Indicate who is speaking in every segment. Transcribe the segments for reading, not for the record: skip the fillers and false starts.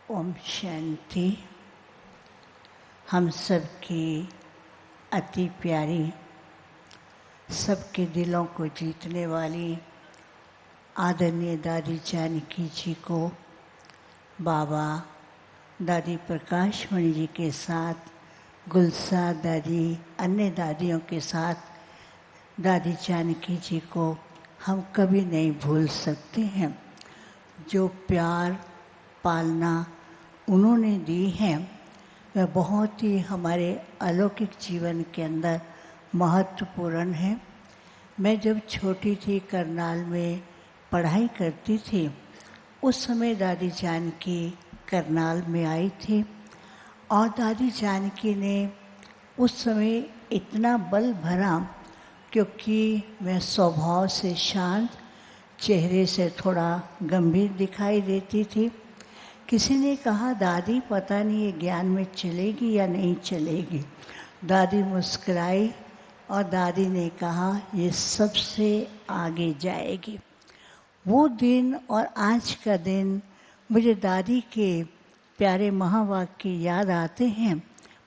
Speaker 1: ओम शांति। हम सबकी अति प्यारी, सबके दिलों को जीतने वाली आदरणीय दादी जानकी जी को बाबा दादी प्रकाश मणि जी के साथ, गुलसा दादी, अन्य दादियों के साथ दादी जानकी जी को हम कभी नहीं भूल सकते हैं। जो प्यार पालना उन्होंने दी है वह बहुत ही हमारे अलौकिक जीवन के अंदर महत्वपूर्ण है। मैं जब छोटी थी, करनाल में पढ़ाई करती थी, उस समय दादी जानकी करनाल में आई थी और दादी जानकी ने उस समय इतना बल भरा, क्योंकि मैं स्वभाव से शांत, चेहरे से थोड़ा गंभीर दिखाई देती थी। किसी ने कहा, दादी पता नहीं ये ज्ञान में चलेगी या नहीं चलेगी। दादी मुस्कुराई और दादी ने कहा, ये सबसे आगे जाएगी। वो दिन और आज का दिन मुझे दादी के प्यारे महावाक्य याद आते हैं।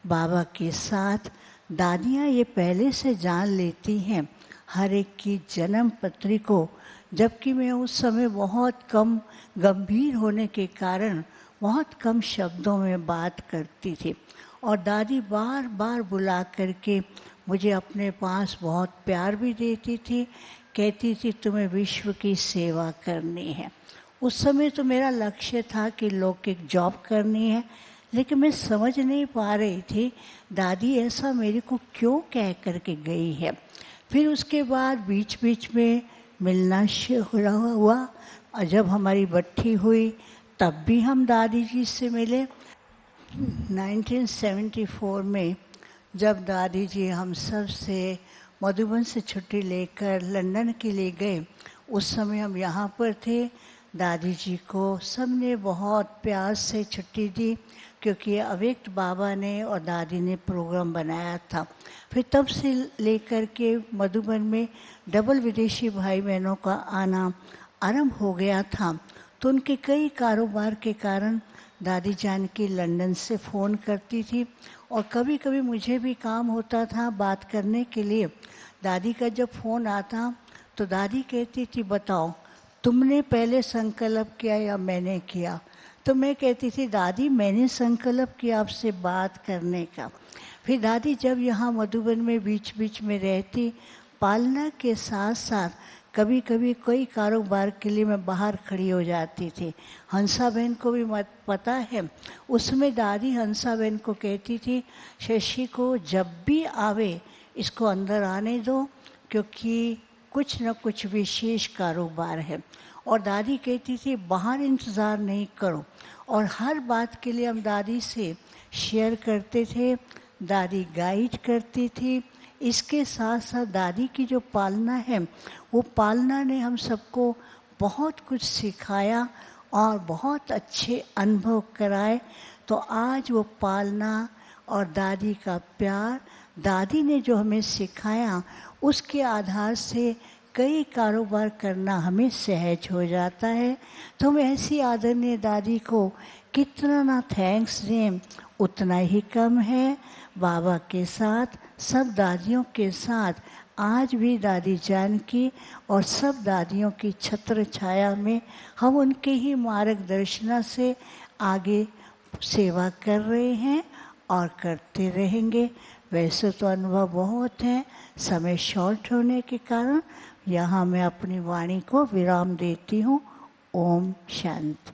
Speaker 1: बाबा के साथ दादियाँ ये पहले से जान लेती हैं हर एक की जन्म पत्री को, जबकि मैं उस समय बहुत कम गंभीर होने के कारण बहुत कम शब्दों में बात करती थी और दादी बार बार बुला करके मुझे अपने पास बहुत प्यार भी देती थी। कहती थी, तुम्हें विश्व की सेवा करनी है। उस समय तो मेरा लक्ष्य था कि लौकिक जॉब करनी है, लेकिन मैं समझ नहीं पा रही थी दादी ऐसा मेरे को क्यों कह करके गई है। फिर उसके बाद बीच बीच में मिलना शुरू हुआ और जब हमारी बट्ठी हुई तब भी हम दादी जी से मिले। 1974 में जब दादी जी हम सब से मधुबन से छुट्टी लेकर लंदन के लिए गए, उस समय हम यहाँ पर थे। दादी जी को सबने बहुत प्यार से छुट्टी दी, क्योंकि अव्यक्त बाबा ने और दादी ने प्रोग्राम बनाया था। फिर तब से लेकर के मधुबन में डबल विदेशी भाई बहनों का आना आरंभ हो गया था। तो उनके कई कारोबार के कारण दादी जानकी लंदन से फ़ोन करती थी और कभी कभी मुझे भी काम होता था बात करने के लिए। दादी का जब फ़ोन आता तो दादी कहती थी, बताओ तुमने पहले संकल्प किया या मैंने किया। तो मैं कहती थी, दादी मैंने संकल्प किया आपसे बात करने का। फिर दादी जब यहाँ मधुबन में बीच बीच में रहती, पालना के साथ साथ कभी कभी कोई कारोबार के लिए मैं बाहर खड़ी हो जाती थी। हंसा बहन को भी पता है, उसमें दादी हंसा बहन को कहती थी, शशि को जब भी आवे इसको अंदर आने दो, क्योंकि कुछ न कुछ विशेष कारोबार है। और दादी कहती थी, बाहर इंतज़ार नहीं करो। और हर बात के लिए हम दादी से शेयर करते थे, दादी गाइड करती थी। इसके साथ साथ दादी की जो पालना है, वो पालना ने हम सबको बहुत कुछ सिखाया और बहुत अच्छे अनुभव कराए। तो आज वो पालना और दादी का प्यार, दादी ने जो हमें सिखाया, उसके आधार से कई कारोबार करना हमें सहज हो जाता है। तो हम ऐसी आदरणीय दादी को कितना ना थैंक्स दें उतना ही कम है। बाबा के साथ, सब दादियों के साथ आज भी दादी जानकी और सब दादियों की छत्र छाया में हम उनके ही मार्गदर्शन से आगे सेवा कर रहे हैं और करते रहेंगे। वैसे तो अनुभव बहुत है, समय शॉर्ट होने के कारण यहाँ मैं अपनी वाणी को विराम देती हूँ। ओम शांति।